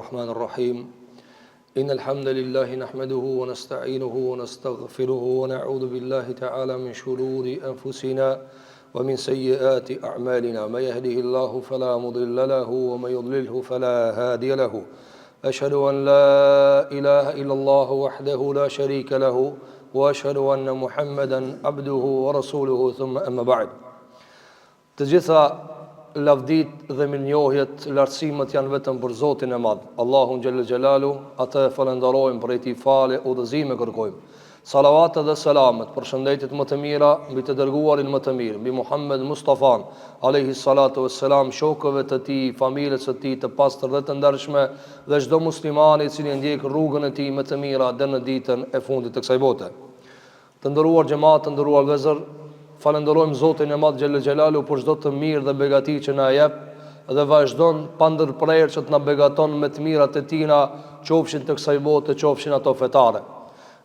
الرحمن الرحيم إن الحمد لله نحمده ونستعينه ونستغفره ونعوذ بالله تعالى من شرور أنفسنا ومن سيئات أعمالنا من يهده الله فلا مضل له ومن يضلله فلا هادي له أشهد أن لا إله إلا الله وحده لا شريك له وأشهد أن محمدا عبده ورسوله ثم أما بعد. Të gjitha lavdit dhe mirënjohjet, lartësimet janë vetëm për Zotin e Madh, Allahun xhallal xhelalu, atë falenderojmë, për ti fale, udhëzime kërkojmë. Salavat dhe selamet, përshëndetjet më të mira mbi të dërguarin më të mirë, mbi Muhammed Mustafan alayhi salatu wassalam, shokëve të tij, familjes së tij të pastër dhe të ndershme, dhe çdo muslimani i cili ndjek rrugën e tij më të mirë deri në ditën e fundit të kësaj bote. Të nderuar xhamat, të nderuar vëllezër, falenderojmë Zotin e Madh xhallal xhelalu për çdo të mirë dhe begati që na jep dhe vazhdon pa ndërprerje që të na begaton me të mirat e tina, qofshin të kësaj bote, qofshin ato fetare.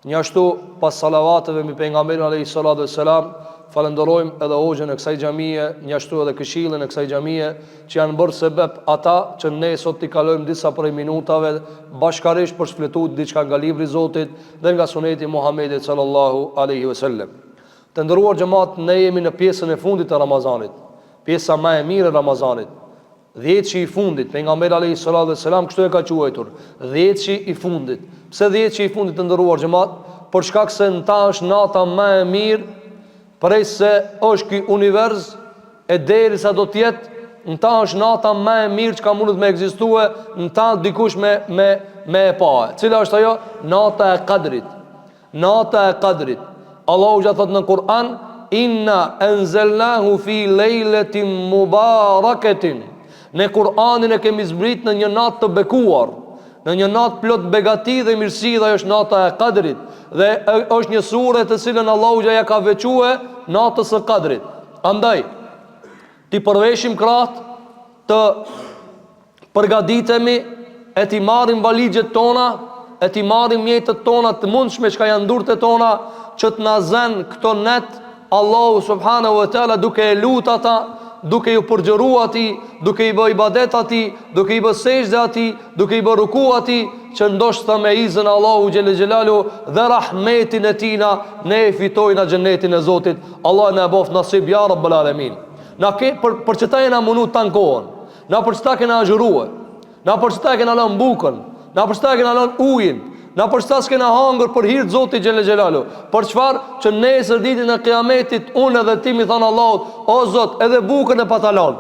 Njashtu pas salavateve mbi pejgamberin alayhi salatu wassalam, falenderojmë edhe hoxhën e kësaj xhamie, njashtu edhe këshillën e kësaj xhamie që janë bërë sebeb ata që ne sot t'i kalojmë disa prej minutave bashkarisht për shfletuar diçka nga libri i Zotit dhe nga suneti Muhamedit sallallahu alaihi wasallam. Të ndëruar xhamat, ne jemi në pjesën e fundit të Ramazanit, pjesa më e mirë e Ramazanit, 10 i fundit. Pejgamberi alayhi salatu wassalam kështu e ka quajtur, 10 i fundit. Pse 10 i fundit, të ndëruar xhamat? Për shkak se ta është nata më e mirë prej se është ky univers, e derisa do të jetë ta është nata më e mirë që ka mundur të ekzistue, ta dikush me e pa. Cila është ajo? Nata e Qadrit. Nata e Qadrit. Allahu ja thot në Kur'an, inna anzalnahu fi lejletin mubarakatin. Ne Kur'anin e kemi zbrit në një natë të bekuar, në një natë plot begati dhe mirësi, dhe është nata e Qadrit, dhe është një sure të cilën Allahu ja ka veçue natës së Qadrit. Andaj ti përveshim krahët, të përgatitemi, e ti marrim valigjet tona, e ti marrim mjetët tona të mundshme që ka janë durët e tona, që të na zën këto net Allahu subhanahu wa taala, duke e lut ata, duke ju përgjëru ati, duke i bë ibadet ati, duke i bë sejdë ati, duke i bë ruku ati, që ndoshta me izin Allahu xhelel xhelalu dhe rahmetin e tina ne fitojna xhenetin e Zotit. Allah na bof nasib ya rabbul alamin. Na ke për çeta jena munu tan kohën. Na për çeta kena agjëruar. Na për çeta kena lënë bukën. Na për çeta kena lënë ujin. Na për çfarë s'kena hangër për hir të Zotit xhelel xhelalu? Për çfarë? Që nesër ditën e Kiametit unë edhe ti mi than Allahut, o Zot, edhe bukën e patalon,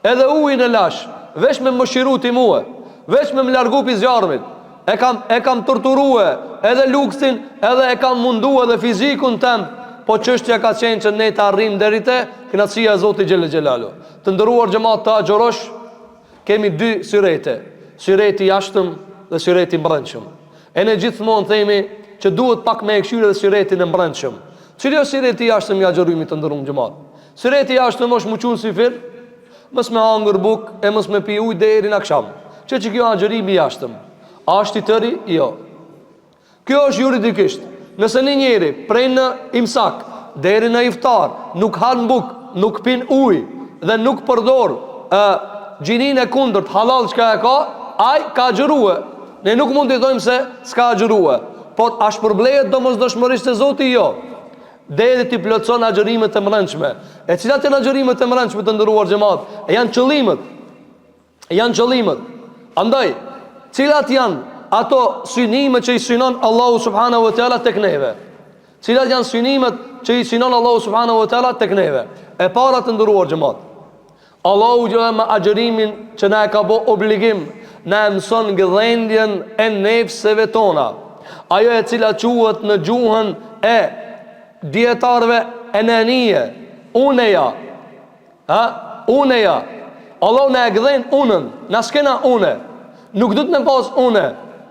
edhe ujin e lash, veç me mëshiru ti mua, veç me më largu pi zjarmit. E kam torturue, edhe luksin, edhe e kam mundua edhe fizikun tem, po çështja ka qenë që ne të arrim deri te kënaqësia e Zotit xhelel xhelalu. Të nderuar xhamat të agjërosh, kemi 2 syrete, syreti jashtëm dhe syreti brendshëm. E ne gjithmonë themi që duhet pak me e këshyre dhe syretin e mbrendshëm. Cili është syreti jashtëm i agjërimit të ndërum xhamat? Syreti jashtëm është muqun si fir, mos me hangër buk, e mos me pi ujë deri në akşam. Që kjo agjërimi jashtëm. A është i tëri? Jo. Kjo është juridikisht. Nëse një njeri prej në imsak deri në iftar nuk han buk, nuk pin ujë dhe nuk përdor gjinin e kundërt halal çka e ka, ai ka agjërue. Ne nuk mund të thojmë se s'ka agjërue, por a shpërblehet domosdoshmërisht te Zoti? Jo. Deri ti plotson agjërimet e mbrëmshme. E cilat janë agjërimet e mbrëmshme të ndëruar xhamat? Janë qëllimet. Janë qëllimet. Andaj, cilat janë ato synimet që i synon Allahu subhanahu wa taala tek neve? Cilat janë synimet që i synon Allahu subhanahu wa taala tek neve? E para të ndëruar xhamat, Allahu me agjërimin që na e ka bë obligim, na mëson gëdhendjen e nefseve tona, ajo e cila quhet në gjuhën e dietarëve enanie, uneja. Uneja. Allah na e gëdhen unën, na s'kena une. Nuk do të ne pas une,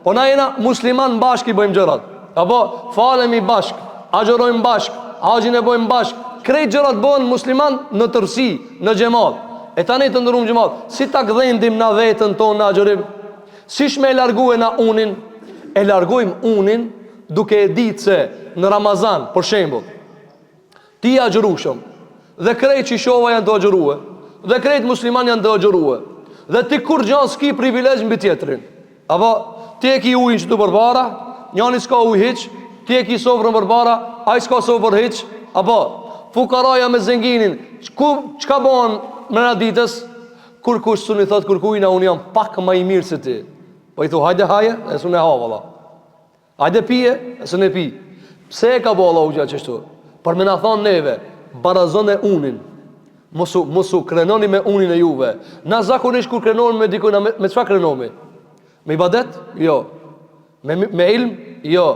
po na jena musliman bashkë i bëjmë gjërat. Apo falemi bashk, agjërojmë bashk, haxhin e bëjmë bashk. Krejt gjërat bëhen musliman në tërësi, në xhamat. E tani të ndërum xhamat, si ta gdhendim na veten tonë në agjërim? Si shme e largue na unin? E largojmë unin duke e ditë se në Ramazan, për shembull, ti agjërushëm dhe krejt që shova janë të agjërue, dhe krejt musliman janë të agjërue, dhe ti kur gjanë s'ki privilegj mbi tjetrin. Apo ti e ki ujin që tu përbara, njani s'ka uj hiq, ti e ki sofrën përbara, ai s'ka sofrë hiq. Apo fukaraja me zenginin, çka bën mëna ditës, kur kush suni thot kur kujna unë jam pak më i mirë se ti. Po i thu hajde haje, e sunë ha valla. Hajde pije, e sunë pi. Pse e ka bo Allahu gjatë qështu? Për me na thonë neve, barazon e unin. Mosu krenoni me unin e juve. Na zakonisht kur krenoni me dikujna, me çfarë krenoni? Me ibadet? Jo. Me ilm? Jo.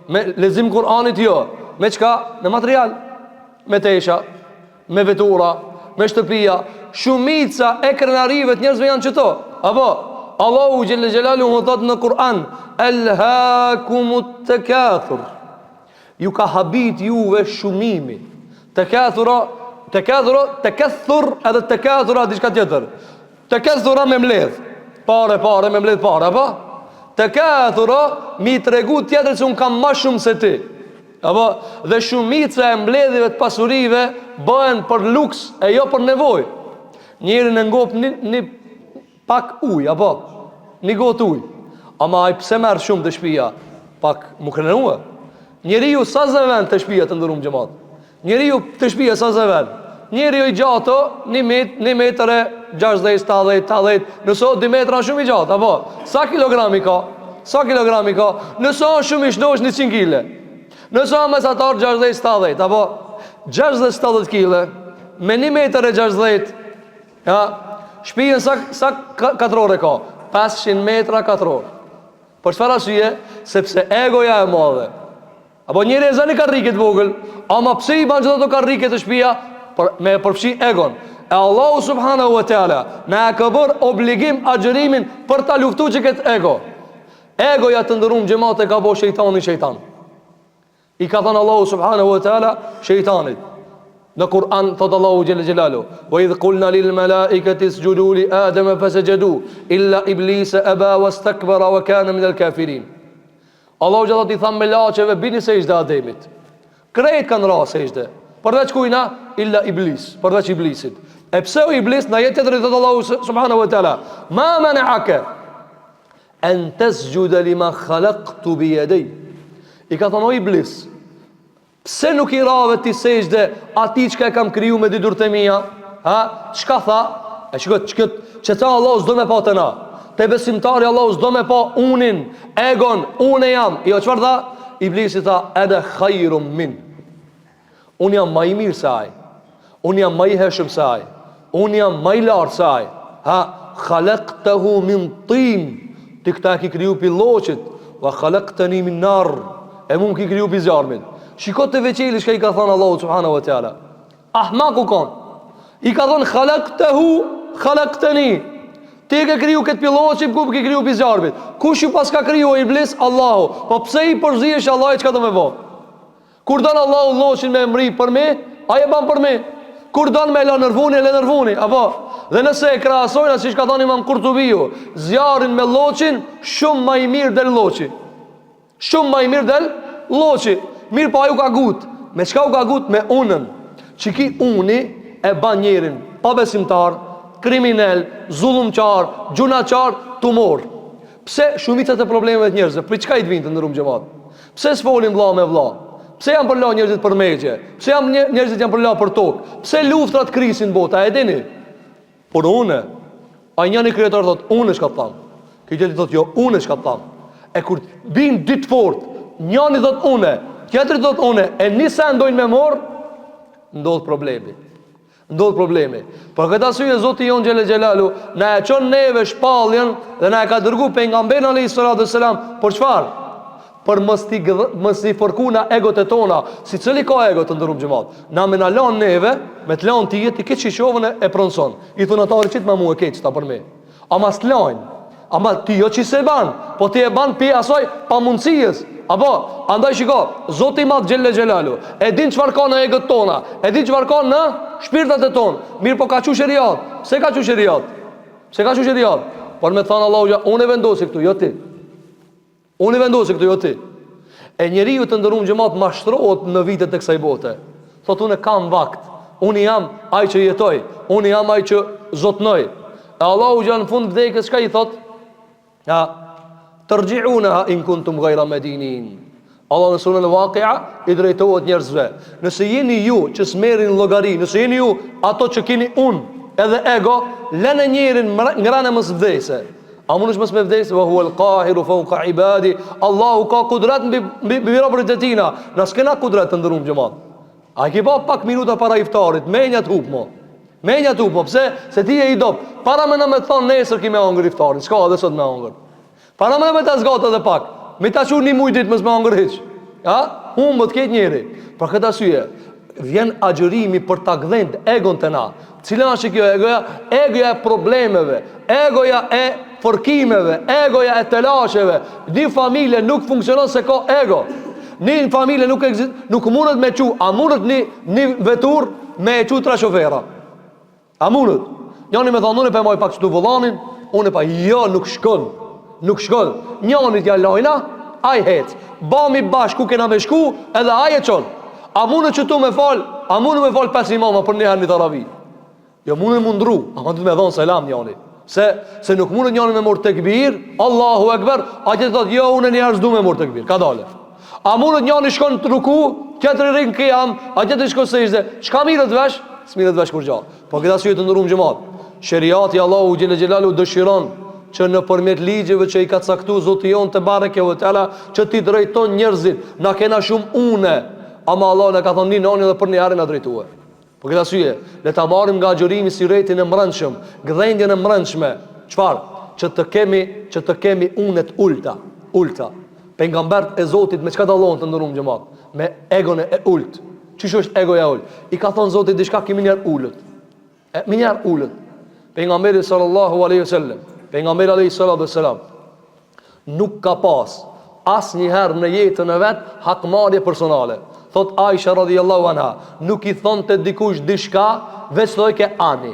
Me lezim Kur'anit? Jo. Me çka? Me material. Me tesha, me vetura, me shtëpia. Shumica e krenarive të njerëzve janë qëto. Apo Allahu xhelle xhelalu më thot në Kur'an, elhakumut takathur. Ju ka habit juve shumimi. Takathur edhe takathura diçka tjetër. Takathura me mbledh. Pare me mbledh pare, apo? Takathura mi tregu tjetër se un kam më shumë se ti. Apo dhe shumica e mbledhjeve të pasurive bëhen për luks e jo për nevojë. Njëri në ngop një pak uj, apo një gotë uj. Ama ai pse merr shumë të shtëpia? Pak mu krenua. Njeriu sa zëven të shtëpia të ndërum xhamat. Njeriu të shtëpia sa zëven. Njeriu i gjato 1 metër e 60-70, nëse 2 metra shumë i gjatë, apo sa kilogrami ka? Sa kilogrami ka? Nëse shumë i shnosh 100 kg. Nëse mesatar 60-70, apo 60-70 kg me 1 metër e 60. Ja, shtëpia sa katrore ka? 500 metra katror. Për çfarë arsye? Sepse egoja e madhe. Apo njëri e zani karrike të vogël, ama pse i ban çdo ato karrike të shtëpia me përfshi egon. E Allahu subhanahu wa taala na ka bërë obligim agjërimin për ta luftuar që këtë ego. Egoja të ndërum xhamate ka bëu shejtan. I ka thënë Allahu subhanahu wa taala shejtanit. Në Kur'an thot Allahu xhelle xhelalu, "Wa idh qulna lil malaikati isjudu li Adama fasajadu illa iblisa aba wastakbara wa kana min al kafirin." Allahu xhallahu i tha me laçeve bini sejdë Ademit. Krejt kanë ra sejdë. Përveç kujna illa iblis, përveç iblisit. E pse o iblis na jetë të thot Allahu subhanahu wa taala, "Ma mana'aka an tasjuda lima khalaqtu bi yadi." I ka thonë o iblis, pse nuk i rave ti sejdë atij që e kam kriju me dy durët e mia? Ha? Çka tha? E shikoj që tha Allahu s'do me pa të na. Te besimtari Allahu s'do me pa unin, egon, unë jam. Jo çfarë tha? Iblisi tha, "Ana khairun min." Unë jam më i mirë se ai. Unë jam më i hershëm se ai. Unë jam më i lartë se ai. Ha, khalaqtahu min tin. Ti këta ki kriju pi lloçit, wa khalaqtani min nar. E mund ki kriju pi zjarmit. Shiko të veçeli shka i ka thënë Allahu subhanahu wa taala. Ahmaku kon. I ka thënë khalaqtani. Ti ke kriju këtë pilloçi, ku ke kriju pi zjarmit. Kush ju pas ka kriju iblis? Allahu. Po pse i përzihesh Allahut çka do me bë? Kur don Allahu lloçin me emri për me, ai e ban për me. Kur don me la nervuni, le nervuni, apo. Dhe nëse e krahasojnë siç ka thënë Imam Kurtubiu, zjarrin me lloçin, shumë më i mirë del lloçi. Shumë më i mirë del lloçi. Mirë pa ju ka gut. Me çka u ka gut? Me unën. Çiki uni e ban njerin pa besimtar, kriminal, zullumçar, gjunaçar, tumor. Pse shumicat e problemeve të njerëzve, për çka i vjen të ndërum xhamat? Pse s'folin vëlla me vëlla? Pse janë për la njerëzit për megje? Pse njerëzit janë për la për tokë? Pse luftrat krisin bota, e dini? Por unë, a njëni krijetar thot, unë shka tham. Këtë gjithë thot, jo, unë shka tham. E kur bin ditë fort, njëni thot unë, tjetëri thot unë, e nisa ndojnë me morë, ndodh problemi. Për këtë arsye Zoti jon xhele xhelalu na e çon neve shpalljen dhe na e ka dërguar pejgamberin alayhis salatu selam për çfarë? Për mos i forkuna egot e tona, si cili ka ego të ndërum xhamat. Na me na lan neve, me të lan ti jeti këtë çishovën e pronson. I thon ata çit më mua e keq ta për me. Ama s'lajn. Ama ti jo çi se ban, po ti e ban pi asoj pamundësisë. Apo, andaj shiko, Zoti i Madh xhelle xhelalu e din çfarë ka në egot tona, e din çfarë ka në shpirtat e tonë. Mirë, po ka çu sheriat. Pse ka çu sheriat? Por me thon Allahu, unë e vendosi këtu, jo ti. Unë i vendosi këtu, jo ti. E njeriu të ndërum xhamat mashtrohet në vitet e kësaj bote. Thot unë kam vakt. Unë jam ai që jetoj. Unë jam ai që zotnoj. E Allahu gjanë në fund vdekjes çka i thot? Ja, Tërgjiunaha in kuntum ghayra madinin. Allah në surën Al-Waqi'a i drejtohet njerëzve. Nëse jeni ju që s'merrin llogari, nëse jeni ju ato që keni edhe ego, lënë njerin ngrana mos vdese. A mundesh mos me vdesë? Wa huwa al-qahiru fawqa ibadi. Allahu ka kudret mbi robërit e tina. Na s'kena kudret të ndërum xhamat. A ke pa pak minuta para iftarit, menja të hub mo. Menja të hub mo. Pse? Se ti je i dop. Para më na me thon nesër kimë hangër iftarin. S'ka edhe sot me hangër. Para më na me ta zgatë edhe pak. Me ta çu një muj ditë mos me hangër hiç. Ja? Humbët këtë njeri. Për këtë arsye vjen agjërimi për ta gdhënë egon të na. Cila është kjo egoja? Egoja e problemeve, egoja e forkimeve, egoja e telasheve. Një familje nuk funksionon se ka ego. Një familje nuk mundet me qu. A mundet një vetur me qu tra shofera? A mundet? Njani me thonë, unë e për maj pak që të vëllanin, unë e pa, jo, nuk shkon. Nuk shkon. Njani t'ja lojna, a i hec. Bami bashku kena me shku, edhe a i e qon. A mundet që tu me fal, a mundet me fal 5 imama për një herë një taravi? Jo mundet mundru, a ma du me dhonë selam njani. Se nuk mundet njani me mor të këbir, Allahu Ekber, a që të thotë, jo, unë e njerës du me mor të këbir, ka dale. A mundet njani shkon të ruku, qëtëri rinë kijam, a qëtëri shkon së ishte, qka mirët vesh? S'mirët vesh kur gjallë. Po këta si ju të ndërum gjëmat. Sheriati Allahu Gjellë Gjellalu dëshiron që në përmjet ligjeve që i ka caktu Zoti jon të bareke vë tala, që ti drejton njerëzit, na kena shumë une, ama Allah në ka thonë një nani dhe për një herë në drejtue. Po këta syje, le ta marim nga agjërimi si retin e mrëndshëm, gdhendjen e mrëndshme, qëfar? Që të kemi unet ulta. Pejgambert e Zotit me çka dallon të ndërum gjëmat? Me egon e ult. Çish është egoja ult? I ka thonë Zoti diçka kimi njerë ullët. Minjar ullët. Pejgamberi sallallahu alaihi wasallam, pejgamberi alaihi salatu wassalam, nuk ka pas asnjëherë në jetën e vet hakmarrje personale. Thot Aisha radhiyallahu anha, nuk i thonte dikush diçka, veç thoi ke ani.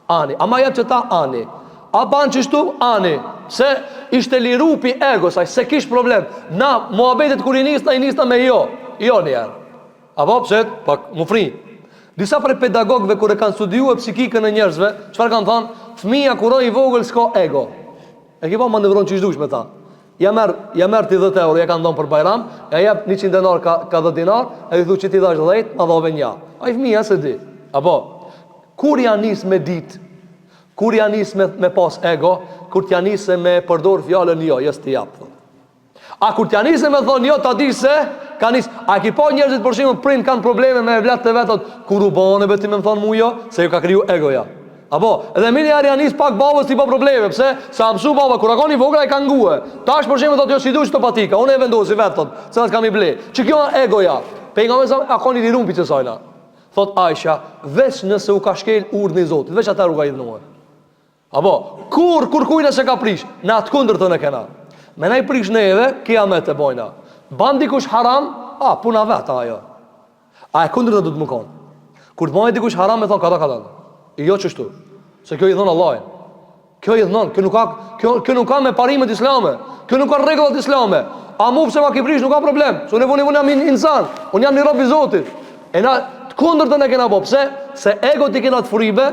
Ama jep që ta ani. A ban qështu? Ani. Se ishte lirupi ego, saj se kish problem. Na, muhabetet kur i nisna me jo njerë. Apo pse? Pak më fri. Disa prej pedagogëve kur e kanë studiuar psikikën e njerëzve, çfarë kanë thënë? Fëmia kur i vogël s'ka ego. E ke pa manevron çish dush me ta. Ja merr ti 10 euro, ja kanë dhënë për Bajram, ja jep 100 dinar ka 10 dinar, e i thu që ti dash 10, ma dhove nja. Ai fëmia se di. Apo kur ja nis me dit, kur ja nis me pas ego, kur t'ja nisë me përdor fjalën jo, ti jap. A kur t'ja nisë me thonë jo, ta di se ka nis. A ki pa njerëzit për shembull prind kanë probleme me vlat të vetat, kur u bane vetë më thon mua jo, se ju ka kriju egoja. Apo, edhe mini arianis pak babës ti pa probleme, pse? Sa mësu baba kur akoni vogla e ka ngue. Tash për shembull thotë jo si duhet të patika, unë e vendosi vetë thot, çfarë kam i ble. Çi kjo egoja? Pejgamberi sa akoni di rumpi të sajna. Thot Aisha, veç nëse u ka shkel urdhni i Zotit, veç ata u ka i dhënuar. Apo, kur kujna se ka prish, në atë kundërtën e kena. Me na i prish neve, kiamet e bojna. Ban dikush haram, puna vet ajo. A e kundërtën do të më kon. Kur të bëjë dikush haram me thon kada. Jo çështu. Se kjo i thon Allahin. Kjo i thon, kjo nuk ka me parimet islame. Kjo nuk ka rregullat islame. A mu pse ma ke prish nuk ka problem. Se unë jam insan, unë jam një rob i Zotit. E na të kundërtën e kena bë, pse? Se ego ti kena të fribe,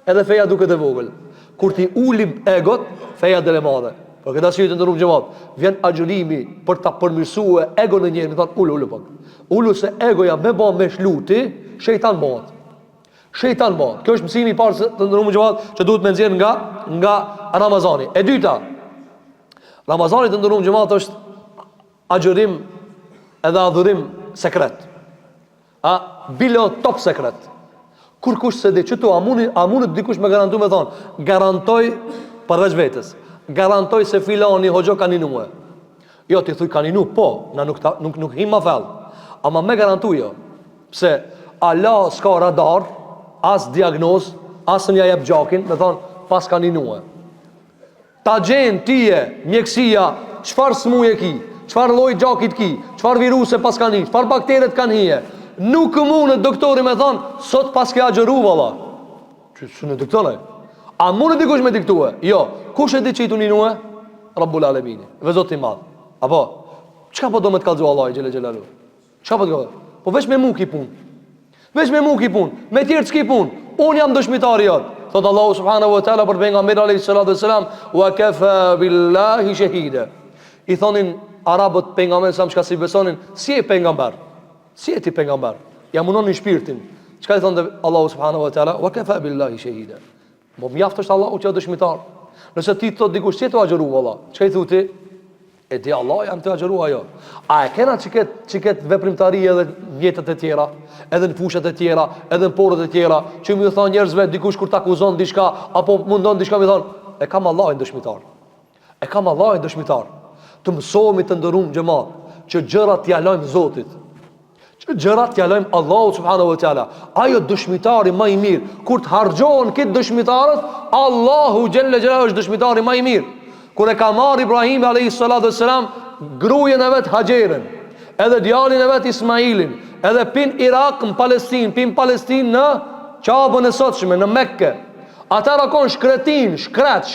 edhe feja duket e vogël. Kur ti ulim egot, feja del e madhe. Por këtë arsye të ndërruam xhamat, vjen agjërimi për ta përmirësuar egon e njëri, më thon ulu pak. Ulu se egoja me bë me shluti, shejtan bëhet. Shejtan bëhet. Kjo është mësimi i parë të ndërruam xhamat që duhet me nxjerr nga Ramazani. E dyta, Ramazani të ndërruam xhamat është agjërim edhe adhurim sekret. Bilo top sekret. Kur kush se di që tu, a mundit dikush me garantu me thonë, garantoj përveç vetës, garantoj se filani hoxho ka ninue. Jo, ti thuj ka ninu, po, na nuk him ma fel, ama me garantu jo. Pse, Allah s'ka radar, as diagnoz, as nja jep gjakin, me thonë, pas ka ninue. Ta gjenë tije, mjekësia, qfar smuje ki, qfar loj gjakit ki, qfar viruse pas ka një, qfar bakteret kanë hije. Nuk mundet doktori me thonë, sot pas ke agjeru valla. Që së në diktone? A mundet dikush me diktue? Jo. Kush e di që i të ninue? Rabbul Alemini. Vezot i madh. Apo? Qka po do me të kalzu Allah i gjele gjelalu? Qka po të kalzu? Po veç me mu ki pun. Veç me mu ki pun. Me tjertë s'ki pun. Unë jam dëshmitari jatë. Thot Allahu subhanahu wa taala për pejgamberin alayhi salatu wasalam, wa kafa billahi shahida. I thonin arabët pejgamberit sa çka si besonin, si e pejgamber? Si e ti pejgamber? Ja munonin shpirtin. Çka i thonë Allahu subhanahu wa taala, wa kafa billahi shahida. Mo mjaft është Allahu që dëshmitar. Nëse ti thot dikush se të agjëru valla, çka i thotë? E di Allah jam të agjëru ajo. A e kena çiket veprimtari edhe vjetët e tjera, edhe në fushat e tjera, edhe në porët e tjera, që më thon njerëzve dikush kur ta akuzon diçka apo mundon diçka më thon, e kam Allahin dëshmitar. E kam Allahin dëshmitar. Të mësohemi të ndërum xhamat, që gjërat t'ia lajm Zotit. Që gjërat t'ia lajm Allahu subhanahu wa taala. Ajo dëshmitari më i mirë, kur të harxhohen këtë dëshmitarët, Allahu xhella xhelalu është dëshmitari më i mirë. Kur e ka marrë Ibrahim alayhi salatu wassalam gruajen e vet Haxherën, edhe djalin e vet Ismailin, edhe pin Irak në Palestinë në qabën e sotshme në Mekke. Ata rakon shkretin, shkret,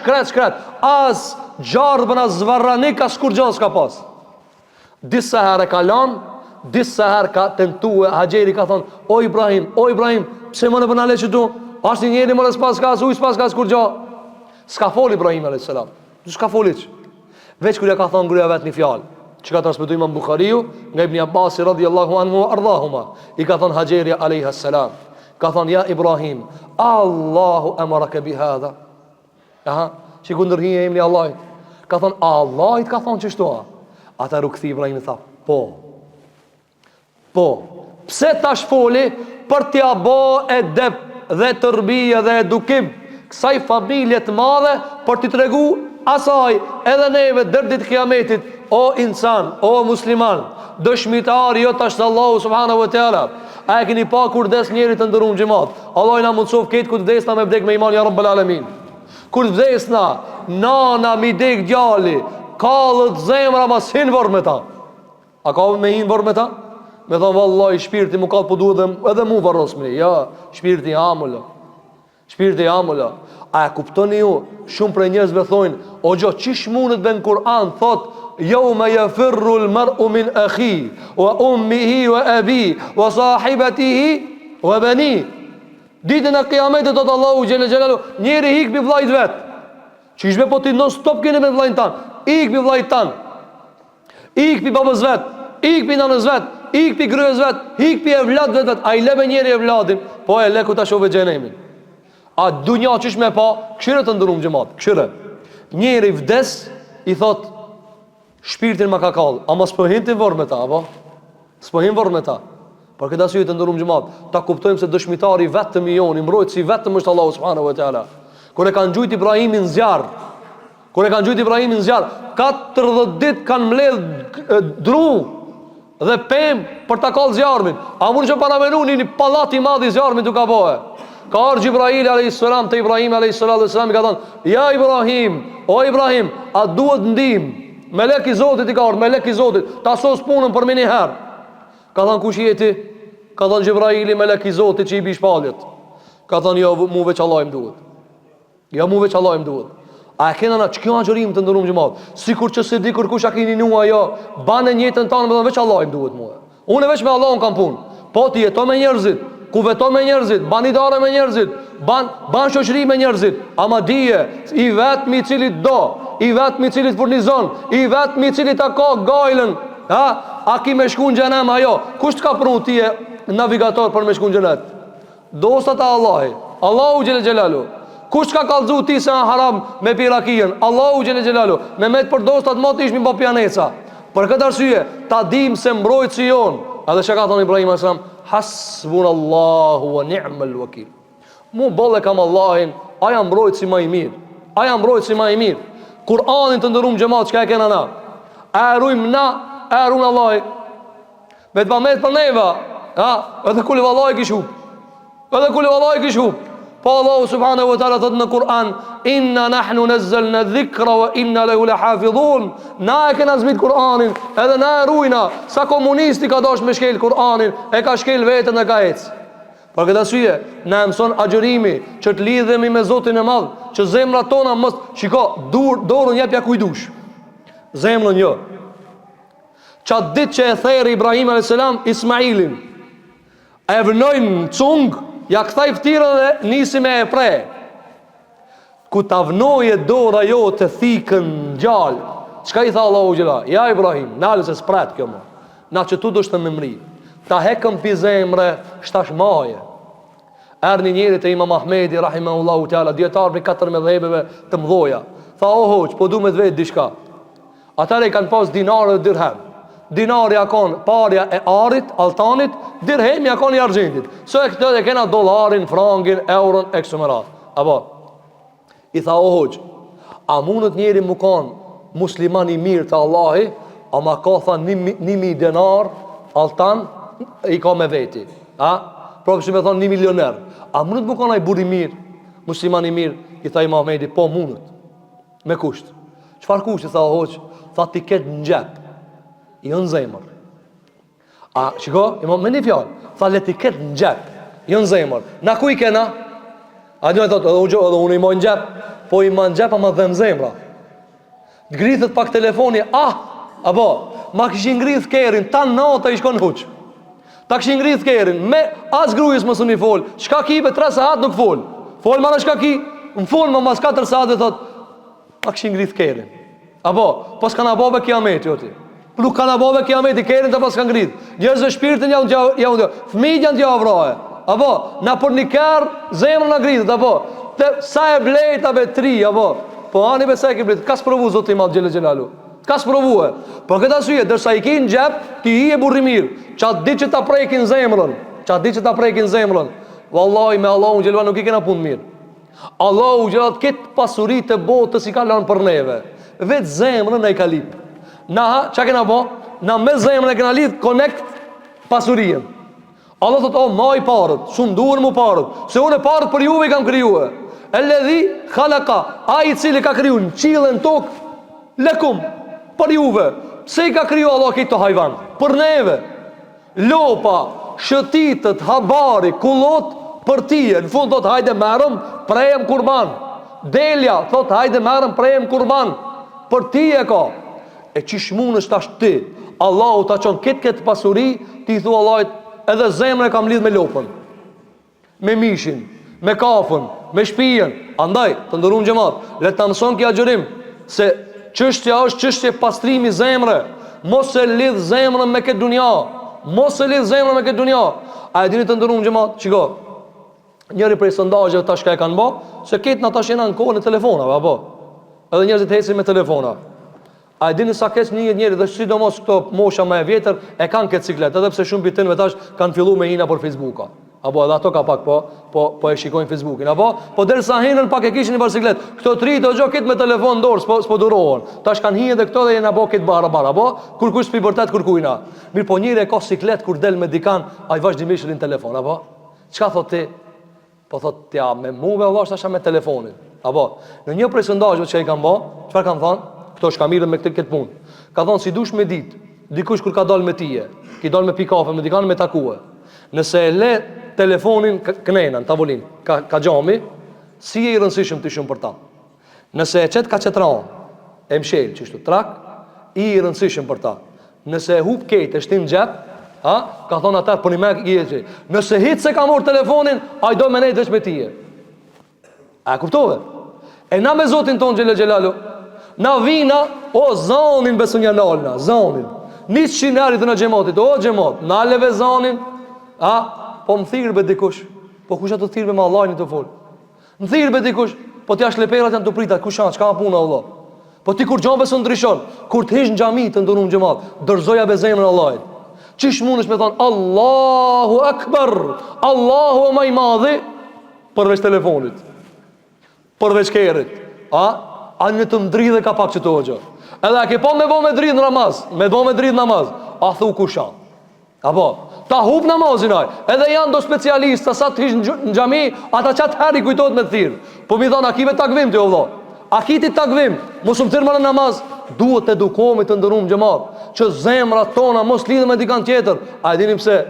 as gjardhën as zvarranik as kur gjallë s'ka pas. Disa herë ka lanë, disa herë ka tentuar. Haxheri ka thonë, o Ibrahim, pse më në bënale që tu? Ashtë njeri më në s'pas ka as ujë, s'pas ka as kur gjallë. S'ka fol Ibrahim alayhi salam. S'ka folit. Veç kur ja ka thonë gruaja vet një fjalë, që ka transmetuar Imam Buhariu nga Ibn Abbas radhiyallahu anhu ardhahuma. I ka thonë Haxheri alayhi salam, ka thonë ja Ibrahim, Allahu amaraka bi hadha. Që ku ndërhije emri Allahit. Ka thonë Allahit ka thonë çështo. Ata rukthi Ibrahim i tha, po. Pse tash foli për t'ia bë edep dhe tërbije dhe edukim kësaj familje të madhe, për t'i tregu asaj edhe neve dërdit kiametit, o insan, o musliman, dëshmitari jo tash Allahu subhanahu wa taala. A e keni pa kur des njeri të ndërum xhamat? Allah na mundsof këtë kur desna me vdek me iman ya rabbul alamin. Kur desna nana mi dek djali, kallët zemra mas hin vor me ta. A ka me hin vor me ta? Me thon vallahi shpirti më ka po duhet edhe mu varros me. Ja, shpirti amulla. A e kuptoni ju? Shumë prej njerëzve thonë, o gjo, qish mundet me në Kur'an thot, yawma yafirru al-mar'u min akhi wa ummihi wa abi wa sahibatihi wa bani. Ditën e kiametit thot Allahu xhela xhelalu, njeri hik bi vllajt vet. Qish be po ti non stop keni me vllajt tan? Ik bi vllajt tan. Ik bi babës vet, ik bi nanës vet, ik bi gruas vet, ik bi evlad vet. Ai le me njeri evladin, po e le ku ta shohë xhenemin. A dunja qysh me pa, këshire të ndërum xhamat, këshire. Njeri vdes, i thot, shpirtin ma ka kallë, ama s'pohin të vorë me ta, apo? S'pohin vorë me ta. Por këtë asyje të ndërum xhamat, ta kuptojmë se dëshmitari vetëm i joni, mbrojtë si vetëm është Allahu subhanahu wa taala. Kër e kanë gjujt Ibrahimin zjarë, 40 dit kanë mledh dru dhe pemë për ta kallë zjarëmin. A mund që paramenu një pallat i madh i zjarëmin të ka bohe. Ka arë Gjibrail a.s. të Ibrahim a.s. i ka thonë, ja Ibrahim, o Ibrahim, a duhet ndim, melek i Zotit i ka arë, melek i Zotit, ta sos punën për mini herë. Ka thonë, kush jeti? Ka thonë Gjibraili, melek i Zotit që i bishpaljet. Ka thonë, jo, mu veç Allah im duhet. Jo, mu veç Allah im duhet. A e kena na, që kjo agjerim të ndërum gjëmat? Sikur që se di kur kush a kini nua, jo, banë njëtën tanë, me thonë, veç Allah im duhet mua. Unë veç me Allah unë kam punë. Po ti jeto me njerëzit, ku veto me njerëzit, ban idare me njerëzit, ban shoqëri me njerëzit, ama dije, i vetmi i cili do, i vetmi i cili furnizon, i vetmi i cili ta ka gajlën, a ki me shku në xhenem ajo, kush të ka prunu ti e navigator për me shku në xhenet? Dostat e Allahi, Allahu xhel xhelalu. Kush ka kallëzu ti se haram me pirakien? Allahu xhel xhelalu. Me met për dostat mot ishmi pa pianeca. Për këtë arsye, ta dim se mbrojtësi jon. Edhe çka ka thënë Ibrahim alayhis salam, hasbunallahu wa ni'mal wakil. Mu bolle kam Allahin, aja mbrojtësi më i mirë. Aja mbrojtësi më i mirë. Kur'anin të ndërum xhamat, çka e kena na? A rujm na, a rujm Allahi. Me të bamet për neva, edhe kulli vallahi kishu. Edhe kulli vallahi kishu. Po Allahu subhanahu wa taala thot në Kur'an, inna nahnu nazzalna dhikra wa inna lahu lahafidhun. Na e kena zbrit Kur'anin, edhe na e rujna. Sa komunisti ka dash me shkel Kur'anin, e ka shkel vetën e ka ec. Për këtë arsye, na mëson agjërimi që të lidhemi me Zotin e Madh, që zemrat tona mos shiko, dorën jep ja kujdush. Zemrën jo. Çat ditë që e theri Ibrahim alayhis salam Ismailin, e vënojnë cung, ja kthaj ftyrën dhe nisi me e pre. ku ta vnoje dora jote thikën gjallë. Çka i tha Allahu xhela? Ja Ibrahim, nalë se sprat kjo më. Na që tu do të më mri. Ta hekëm pi zemre shtash maje. Erni njëri te Imam Ahmedi rahimahullahu taala, dietar për 14 dhëbeve të mëdhoja. Tha o hoç, po du me të vetë diçka. Atare i kanë pas dinarë dhe dirhem. Dinari ja kanë parja e arit, altanit, dirhemi ja kanë i argjentit. So e këtë dhe kena dolarin, frangin, euron, eksumerat. Apo, i tha o hoq, a mundët njeri mu kanë musliman i mirë të Allahi, a ma ka tha 1.000 denar, altan, i ka me veti. Propë që me thonë 1 milioner. A mundët mu kanë a i buri mirë, musliman i mirë, i tha i Mahmedi, po mundët, me kusht. Qfar kusht i tha o hoq? Tha ti ketë në gjep, jo në zemër. A, shiko, me një fjallë, tha le ti ketë në gjep, jo në zemër. Na ku i kena? A një e thotë, edhe unë i moj në gjep, po i ma në gjep, a ma dhe në zemra. Ngrithet pak telefoni, apo, ma këshin ngrith kerin, ta nata i shkon huq. Ta këshin ngrith kerin, me as grujës më së një folë, shka ki be 3 saat nuk folë. Folë ma në shka ki, më folë ma mas 4 saat dhe thotë, ta këshin ngrith kerin. Apo, pas kanë abobe kiameti, oti. Nuk kanë abobe kiameti, kerin të pas kanë ngrit. Njerëzve shpirtin janë fëmijët janë t'ja vraje. Apo, na për një kërë, zemrën në ngritet, apo. Sa e blejt, abe 3, apo. Po, ani be sa e ke blejt, ka s'provu zotë i madhë Gjelalu. Ka s'provu e. Po, këta syje, dërsa i ki në gjep, ti hi e burri mirë. Qatë di që ta prekin zemrën. Wallahi, me Allahu Gjelalu nuk i kena punë mirë. Allahu Gjelalu këtë pasurit të botës i ka lanë për neve. Vetë zemrën e i ka lip. Na, qa kena po? Na me zemrën e kena lip, connect pasurien. Allah thot, ma i parët, shumë duhet mu parët, se unë e parët për juve i kam kryuë. E ledhi, khalaka, a i cili ka kryu në qilën tokë, lekum, për juve. Se i ka kryu Allah këtë të hajvan? Për neve. Lopa, shëtitët, habari, kulot, për tije. Në fund thot, hajde merëm, prejem kurban. Delja, thot, hajde merëm, prejem kurban. Për tije ka. E qish mund është ashtë ti, Allahu ta qonë këtë pasuri, ti i thua Allahit, edhe zemrën e kam lidh me lopën, me mishin, me kafën, me shpijen. Andaj, të ndërum gjemat, le të mëson kja gjërim, se çështja është çështje pastrimi zemre. Mos e lidh zemrën me këtë dunja. A e dini të ndërum gjemat, qiko, njëri prej sondazheve tash ka e kanë bë, se këtë na tash jena në kohën e telefonave, apo? Edhe njerëzit hesin me telefona. A e dini sa kes njëri dhe sidomos këto mosha më e vjetër e kanë këtë ciklet, edhe pse shumë bitin me tash kanë fillu me hina për Facebooka. Apo edhe ato ka pak po e shikojnë Facebookin. Apo po derisa hinën pak e kishin një barsiklet. Këto tri të gjë këtë me telefon dorë, s'po durohen. Tash kanë hinë edhe këto dhe janë apo këtë bara. Apo kur kush pi vërtet kur kujna. Mirë po njëri e ka siklet kur del me dikan, ai vazhdimisht në telefon, apo? Çka thot ti? Po thot ja me mua vllash tash me telefonin. Apo në një prej sondazheve që i kanë bë, çfarë kanë thënë? Këto shkamirën me këtë punë. Ka thonë si dush me ditë, dikush kur ka dalë me tije, ki dalë me pi kafe, me dikanë me takue. Nëse e le telefonin kënena në tavolin, ka gjami, si e i rëndësishëm të shumë për ta. Nëse e qëtë ka qëtran, e mshelë, që shtu trak, i rëndësishëm për ta. Nëse e hup kejt, e shtin gjep, ka thonë atar për një mek i e që. Nëse hitë se ka morë telefonin, a i do me nejtë veç me tije. A kuptove? E na me zotin ton Gjelalu, na vina, o zanin besu një nalna, zanin. Nisë qinarit në gjematit, o gjemat, naleve zanin, po më thirë be dikush, po kusha të thirë be ma Allahin të folë. Më thirë be dikush, po t'ja shleperat janë të pritat, kusha, qka ma puna Allah. Po ti kur gjanë besu në ndryshon, kur t'hish në gjami të ndurun gjemat, dërzoja be zemrën Allahin. Qish mund është me thonë, Allahu Akbar, Allahu e maj madhi, përveç telefonit, përveç kerit, a një të mdridhe ka pak që të hoqë. Edhe a ke po me bo me dridh në namaz, a thu kusha. Apo, ta hup namazin aj. Edhe janë do specialista, sa të hish në gjami, ata qatë heri kujtojt me të thirë. Po mi thonë, a kive takvim të jo vlo. A kiti takvim, mos më thirë më në namaz, duhet të edukomi të ndërum gjemat, që zemra tona mos lidhe me dikan tjetër. A e dinim se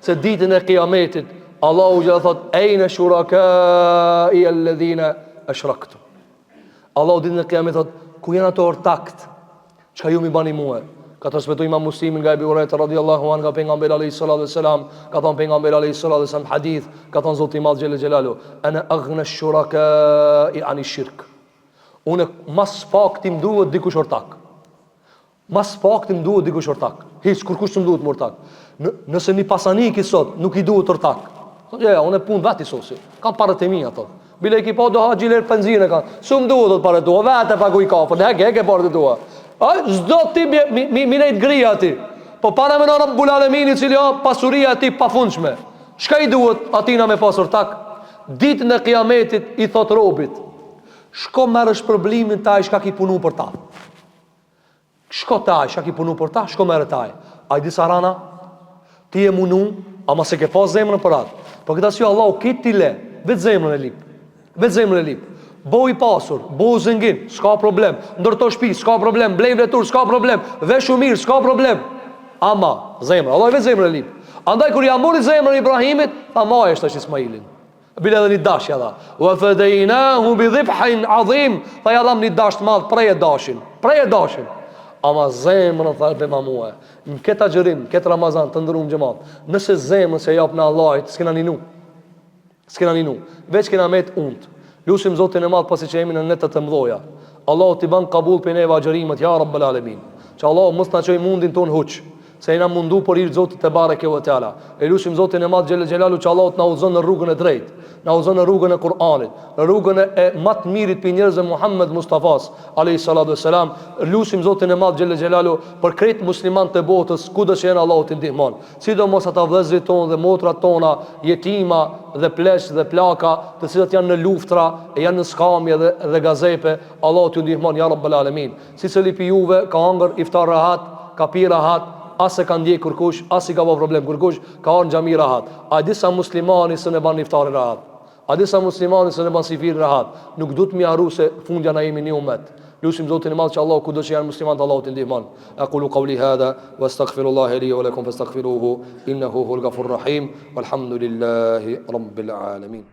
ditën e kiametit, Allahu gjitha thot, ejnë shuraka i alledhine e shraktu. Allahu ditën e kiametit thot, ku jenë ato ortakt, që ju mi bani muhe, Ka transmetuar Imam Muslimi nga Abu Huraira radhiyallahu anhu nga pejgamberi alayhis salatu wassalam, ka thënë pejgamberi alayhis salatu wassalam hadith, ka thënë Zoti i Madh xhelal xhelalu, ana aghna ash-shuraka'i 'ani shirk. Unë mas pak ti më duhet dikush ortak. Mas pak ti më duhet dikush ortak. Hiç kurkush të më duhet më ortak. Nëse një pasanik i sot nuk i duhet ortak. Ja, unë punë vetë sosi. Kam parët e mia ato. Bile i kipo do haxhi ler benzinë ka. S'u më duhet të parë tua, vetë paguaj kafën. Hek parët tua. Ai s'do ti mi nejt grija ti. Po para me në Rabbul Alamin i cili pasuria e tij pafundshme. Çka i duhet atina me pas ortak? Ditën e Kiametit i thot robit: shko merresh problemin taj shka ki punu për ta. Shko taj shka ki punu për ta, shko merre taj. Ai disa rana ti e munu, ama se ke pas zemrën për atë. Por këtë arsye Allahu kit ti le, vetë zemrën e lip. Vetë zemrën e lip. Bo i pasur, bo u zëngin, s'ka problem. Ndërto shtëpi, s'ka problem. Blej vletur, s'ka problem. Vesh mirë, s'ka problem. Ama zemra, Allah vetë zemrën e lip. Andaj kur ja mori zemrën Ibrahimit, tha ma është Ismailin. Bile edhe një dashja dha. Wa fadaynahu bi dhibhin adhim. Tha ja dham një dash të madh, prej e dashin. Ama zemrën tha be mamua. Në këtë agjërim, këtë Ramazan të ndërum xhamat. Nëse zemrën se jap në Allahit, s'kena ninu. Veç kena met unt. Lusim Zotin e Madh pasi që jemi në netët e mëdha. Allahu t'i ban kabull për neve agjërimet, ja Rabbul Alamin. Që Allahu mos na çoj mundin ton huç. Se jena mundu për ir Zotit te bareke ve teala. E lutim Zotin e Madh xhelel xhelalu që Allahu na udhëzon në rrugën e drejtë, na udhëzon në rrugën e Kur'anit, në rrugën e më të mirit për njerëzve Muhammed Mustafas alayhi salatu wassalam. Lutim Zotin e Madh xhelel xhelalu për krejt muslimanët e botës, kudo që janë Allahu t'i ndihmon. Sidomos ata vëllezërit tonë dhe motrat tona, jetima dhe plesh dhe plaka, të cilët janë në luftra, e janë në skamje dhe gazepe, Allahu t'ju ndihmon ya Rabbul Alamin. Sicili pi juve ka hangër iftar rahat, ka pi rahat, as e ka ndjek kërkush, as i ka bë problem kërkush, ka orë në xhami rahat. A disa muslimani së ne ban iftari rahat. A disa muslimani së ne ban sifiri rahat. Nuk du të mi arru se fundja na jemi një umet. Lusim Zotin e Madh që Allah kudo që janë muslimanët Allahu t'i ndihmon. Aqulu qawli hadha wastaghfirullaha li wa lakum fastaghfiruhu innahu huwal ghafurur rahim. Walhamdulillahi rabbil alamin.